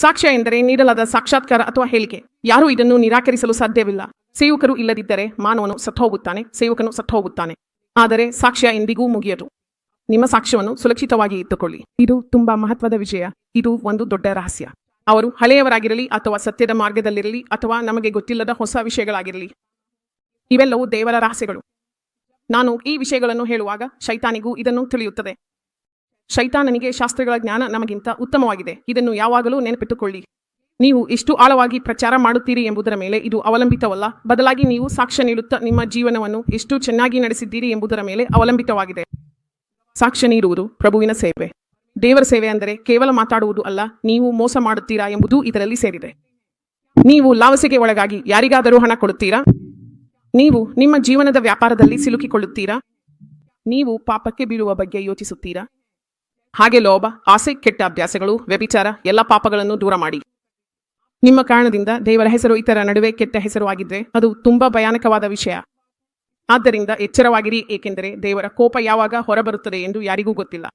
ಸಾಕ್ಷ್ಯ ಎಂದರೆ ನೀಡಲಾದ ಸಾಕ್ಷಾತ್ಕಾರ ಅಥವಾ ಹೇಳಿಕೆ. ಯಾರೂ ಇದನ್ನು ನಿರಾಕರಿಸಲು ಸಾಧ್ಯವಿಲ್ಲ. ಸೇವಕರು ಇಲ್ಲದಿದ್ದರೆ ಮಾನವನು ಸತ್ತೋಗುತ್ತಾನೆ, ಸೇವಕನು ಸತ್ತೋಗುತ್ತಾನೆ. ಆದರೆ ಸಾಕ್ಷ್ಯ ಎಂದಿಗೂ ಮುಗಿಯದು. ನಿಮ್ಮ ಸಾಕ್ಷ್ಯವನ್ನು ಸುರಕ್ಷಿತವಾಗಿ ಇಟ್ಟುಕೊಳ್ಳಿ. ಇದು ತುಂಬಾ ಮಹತ್ವದ ವಿಷಯ. ಇದು ಒಂದು ದೊಡ್ಡ ರಹಸ್ಯ. ಅವರು ಹಳೆಯವರಾಗಿರಲಿ ಅಥವಾ ಸತ್ಯದ ಮಾರ್ಗದಲ್ಲಿರಲಿ ಅಥವಾ ನಮಗೆ ಗೊತ್ತಿಲ್ಲದ ಹೊಸ ವಿಷಯಗಳಾಗಿರಲಿ, ಇವೆಲ್ಲವೂ ದೇವರ ರಹಸ್ಯಗಳು. ನಾನು ಈ ವಿಷಯಗಳನ್ನು ಹೇಳುವಾಗ ಶೈತಾನಿಗೂ ಇದನ್ನು ತಿಳಿಯುತ್ತದೆ. ಶೈತಾನನಿಗೆ ಶಾಸ್ತ್ರಗಳ ಜ್ಞಾನ ನಮಗಿಂತ ಉತ್ತಮವಾಗಿದೆ. ಇದನ್ನು ಯಾವಾಗಲೂ ನೆನಪಿಟ್ಟುಕೊಳ್ಳಿ. ನೀವು ಎಷ್ಟು ಆಳವಾಗಿ ಪ್ರಚಾರ ಮಾಡುತ್ತೀರಿ ಎಂಬುದರ ಮೇಲೆ ಇದು ಅವಲಂಬಿತವಲ್ಲ, ಬದಲಾಗಿ ನೀವು ಸಾಕ್ಷ್ಯ ನೀಡುತ್ತಾ ನಿಮ್ಮ ಜೀವನವನ್ನು ಎಷ್ಟು ಚೆನ್ನಾಗಿ ನಡೆಸಿದ್ದೀರಿ ಎಂಬುದರ ಮೇಲೆ ಅವಲಂಬಿತವಾಗಿದೆ. ಸಾಕ್ಷ್ಯ ನೀಡುವುದು ಪ್ರಭುವಿನ ಸೇವೆ. ದೇವರ ಸೇವೆ ಅಂದರೆ ಕೇವಲ ಮಾತಾಡುವುದು ಅಲ್ಲ, ನೀವು ಮೋಸ ಮಾಡುತ್ತೀರಾ ಎಂಬುದು ಇದರಲ್ಲಿ ಸೇರಿದೆ. ನೀವು ಲಾಲಸೆಗೆ ಒಳಗಾಗಿ ಯಾರಿಗಾದರೂ ಹಣ ಕೊಡುತ್ತೀರಾ? ನೀವು ನಿಮ್ಮ ಜೀವನದ ವ್ಯಾಪಾರದಲ್ಲಿ ಸಿಲುಕಿಕೊಳ್ಳುತ್ತೀರಾ? ನೀವು ಪಾಪಕ್ಕೆ ಬೀಳುವ ಬಗ್ಗೆ ಯೋಚಿಸುತ್ತೀರಾ? ಹಾಗೆ ಲೋಭ, ಆಸೆ, ಕೆಟ್ಟ ಅಭ್ಯಾಸಗಳು, ವ್ಯಭಿಚಾರ ಎಲ್ಲ ಪಾಪಗಳನ್ನು ದೂರ ಮಾಡಿ. ನಿಮ್ಮ ಕಾರಣದಿಂದ ದೇವರ ಹೆಸರು ಇತರ ನಡುವೆ ಕೆಟ್ಟ ಹೆಸರು ಆಗಿದ್ರೆ ಅದು ತುಂಬಾ ಭಯಾನಕವಾದ ವಿಷಯ. ಆದ್ದರಿಂದ ಎಚ್ಚರವಾಗಿರಿ, ಏಕೆಂದರೆ ದೇವರ ಕೋಪ ಯಾವಾಗ ಹೊರಬರುತ್ತದೆ ಎಂದು ಯಾರಿಗೂ ಗೊತ್ತಿಲ್ಲ.